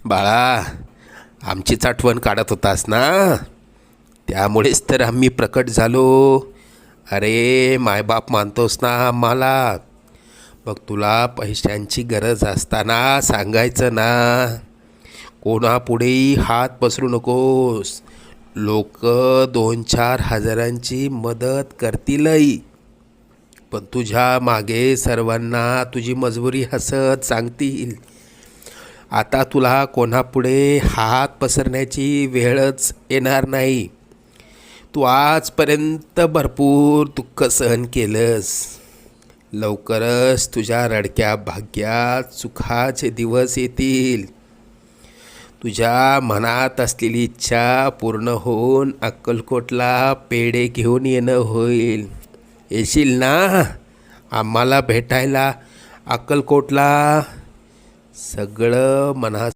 बाळा, आमचीच आठवण काढत होतास ना, त्यामुळेच तर आम्ही प्रकट झालो. अरे मायबाप मानतोस ना आम्हाला, मग तुला पैशांची गरज असताना सांगायचं ना. कोणापुढेही हात पसरू नकोस. लोक 2-4 हजारांची मदत करतीलही, पण तुझ्या मागे सर्वांना तुझी मजबुरी हसत सांगतील. आता तुला कोणापुढे हात पसरण्याची वेळच येणार नाही. तू आजपर्यंत भरपूर दुःख सहन केलंस. लवकरच तुझ्या रडक्या भाग्यात सुखाचे दिवस येतील. तुझ्या मनात असलेली इच्छा पूर्ण होऊन अक्कलकोटला पेढे घेऊन येणं होईल. येशील ना आम्हाला भेटायला अक्कलकोटला? सगळं मनात